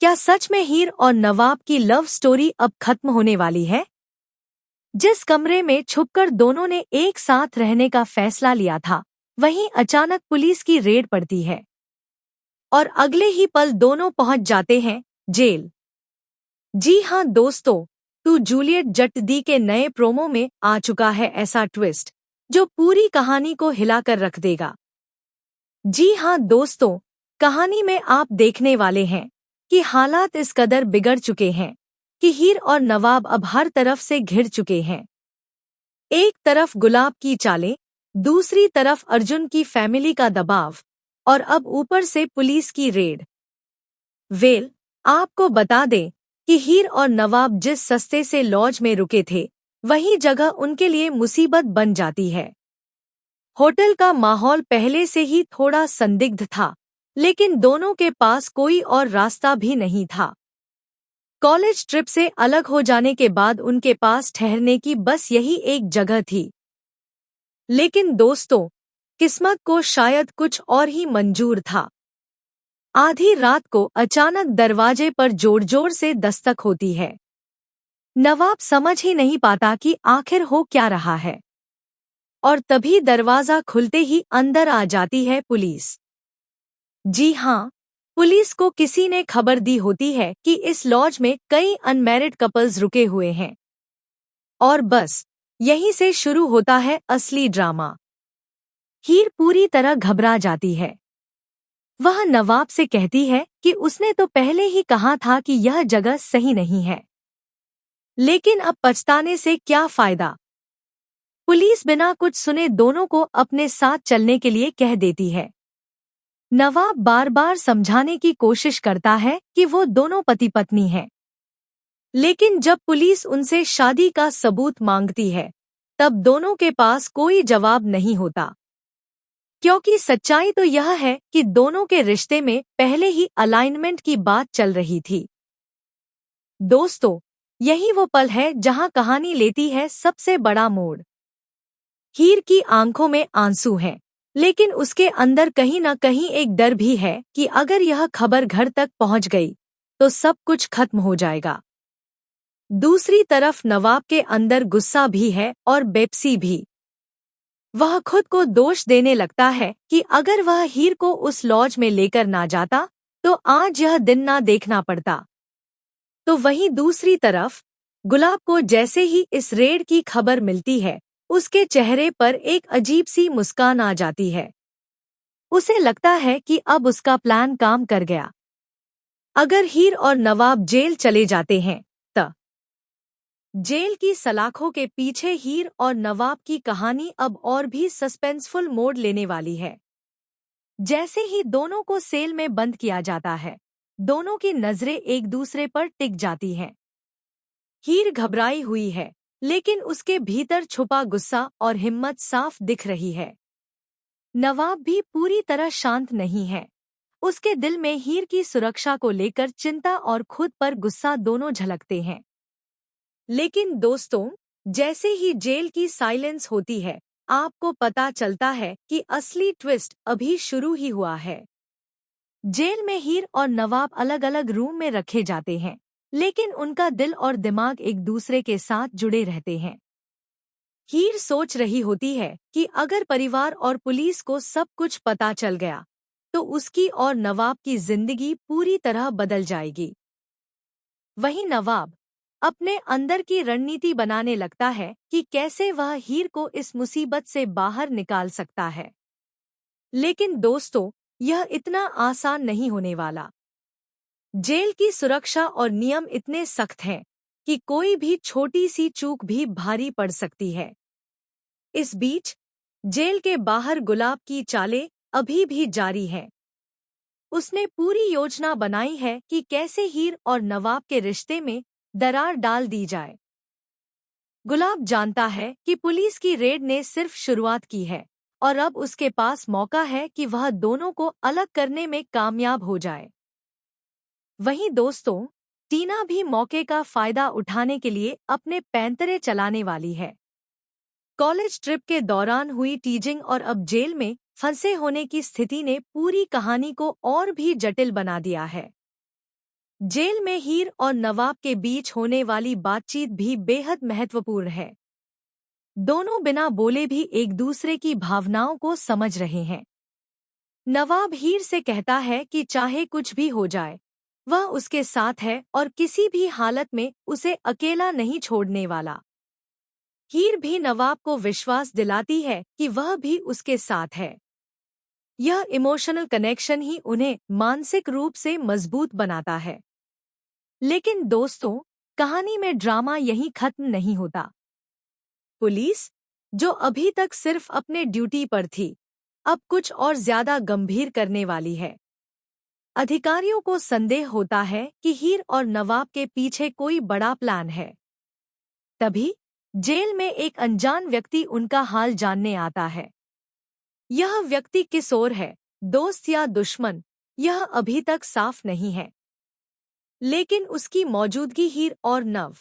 क्या सच में हीर और नवाब की लव स्टोरी अब खत्म होने वाली है? जिस कमरे में छुपकर दोनों ने एक साथ रहने का फैसला लिया था, वहीं अचानक पुलिस की रेड पड़ती है और अगले ही पल दोनों पहुंच जाते हैं जेल। जी हां दोस्तों, तू जूलियट जट्टी के नए प्रोमो में आ चुका है ऐसा ट्विस्ट जो पूरी कहानी को हिलाकर रख देगा। जी हां दोस्तों, कहानी में आप देखने वाले हैं कि हालात इस कदर बिगड़ चुके हैं कि हीर और नवाब अब हर तरफ से घिर चुके हैं। एक तरफ गुलाब की चालें, दूसरी तरफ अर्जुन की फैमिली का दबाव और अब ऊपर से पुलिस की रेड। आपको बता दें कि हीर और नवाब जिस सस्ते से लॉज में रुके थे, वही जगह उनके लिए मुसीबत बन जाती है। होटल का माहौल पहले से ही थोड़ा संदिग्ध था, लेकिन दोनों के पास कोई और रास्ता भी नहीं था। कॉलेज ट्रिप से अलग हो जाने के बाद उनके पास ठहरने की बस यही एक जगह थी। लेकिन दोस्तों, किस्मत को शायद कुछ और ही मंजूर था। आधी रात को अचानक दरवाजे पर जोर-जोर से दस्तक होती है। नवाब समझ ही नहीं पाता कि आखिर हो क्या रहा है, और तभी दरवाजा खुलते ही अंदर आ जाती है पुलिस। जी हाँ, पुलिस को किसी ने खबर दी होती है कि इस लॉज में कई अनमैरिड कपल्स रुके हुए हैं। और बस यहीं से शुरू होता है असली ड्रामा। हीर पूरी तरह घबरा जाती है। वह नवाब से कहती है कि उसने तो पहले ही कहा था कि यह जगह सही नहीं है, लेकिन अब पछताने से क्या फायदा। पुलिस बिना कुछ सुने दोनों को अपने साथ चलने के लिए कह देती है। नवाब बार बार समझाने की कोशिश करता है कि वो दोनों पति पत्नी हैं, लेकिन जब पुलिस उनसे शादी का सबूत मांगती है, तब दोनों के पास कोई जवाब नहीं होता, क्योंकि सच्चाई तो यह है कि दोनों के रिश्ते में पहले ही अलाइनमेंट की बात चल रही थी। दोस्तों, यही वो पल है जहां कहानी लेती है सबसे बड़ा मोड़। हीर की आंखों में आंसू हैं, लेकिन उसके अंदर कहीं न कहीं एक डर भी है कि अगर यह खबर घर तक पहुंच गई तो सब कुछ खत्म हो जाएगा। दूसरी तरफ नवाब के अंदर गुस्सा भी है और बेपसी भी। वह खुद को दोष देने लगता है कि अगर वह हीर को उस लॉज में लेकर ना जाता तो आज यह दिन ना देखना पड़ता। तो वहीं दूसरी तरफ गुलाब को जैसे ही इस रेड की खबर मिलती है, उसके चेहरे पर एक अजीब सी मुस्कान आ जाती है। उसे लगता है कि अब उसका प्लान काम कर गया। अगर हीर और नवाब जेल चले जाते हैं, तो जेल की सलाखों के पीछे हीर और नवाब की कहानी अब और भी सस्पेंसफुल मोड़ लेने वाली है। जैसे ही दोनों को सेल में बंद किया जाता है, दोनों की नजरें एक दूसरे पर टिक जाती हैं। हीर घबराई हुई है, लेकिन उसके भीतर छुपा गुस्सा और हिम्मत साफ दिख रही है। नवाब भी पूरी तरह शांत नहीं है। उसके दिल में हीर की सुरक्षा को लेकर चिंता और खुद पर गुस्सा दोनों झलकते हैं। लेकिन दोस्तों, जैसे ही जेल की साइलेंस होती है, आपको पता चलता है कि असली ट्विस्ट अभी शुरू ही हुआ है। जेल में हीर और नवाब अलग अलग रूम में रखे जाते हैं, लेकिन उनका दिल और दिमाग एक दूसरे के साथ जुड़े रहते हैं। हीर सोच रही होती है कि अगर परिवार और पुलिस को सब कुछ पता चल गया, तो उसकी और नवाब की जिंदगी पूरी तरह बदल जाएगी। वहीं नवाब अपने अंदर की रणनीति बनाने लगता है कि कैसे वह हीर को इस मुसीबत से बाहर निकाल सकता है। लेकिन दोस्तों, यह इतना आसान नहीं होने वाला। जेल की सुरक्षा और नियम इतने सख्त हैं कि कोई भी छोटी सी चूक भी भारी पड़ सकती है। इस बीच जेल के बाहर गुलाब की चालें अभी भी जारी हैं। उसने पूरी योजना बनाई है कि कैसे हीर और नवाब के रिश्ते में दरार डाल दी जाए। गुलाब जानता है कि पुलिस की रेड ने सिर्फ शुरुआत की है और अब उसके पास मौका है कि वह दोनों को अलग करने में कामयाब हो जाए। वहीं दोस्तों, टीना भी मौके का फायदा उठाने के लिए अपने पैंतरे चलाने वाली है। कॉलेज ट्रिप के दौरान हुई टीजिंग और अब जेल में फंसे होने की स्थिति ने पूरी कहानी को और भी जटिल बना दिया है। जेल में हीर और नवाब के बीच होने वाली बातचीत भी बेहद महत्वपूर्ण है। दोनों बिना बोले भी एक दूसरे की भावनाओं को समझ रहे हैं। नवाब हीर से कहता है कि चाहे कुछ भी हो जाए, वह उसके साथ है और किसी भी हालत में उसे अकेला नहीं छोड़ने वाला। हीर भी नवाब को विश्वास दिलाती है कि वह भी उसके साथ है। यह इमोशनल कनेक्शन ही उन्हें मानसिक रूप से मजबूत बनाता है। लेकिन दोस्तों, कहानी में ड्रामा यहीं खत्म नहीं होता। पुलिस, जो अभी तक सिर्फ अपने ड्यूटी पर थी, अब कुछ और ज्यादा गंभीर करने वाली है। अधिकारियों को संदेह होता है कि हीर और नवाब के पीछे कोई बड़ा प्लान है। तभी जेल में एक अनजान व्यक्ति उनका हाल जानने आता है। यह व्यक्ति किस ओर है, दोस्त या दुश्मन, यह अभी तक साफ नहीं है। लेकिन उसकी मौजूदगी हीर और नव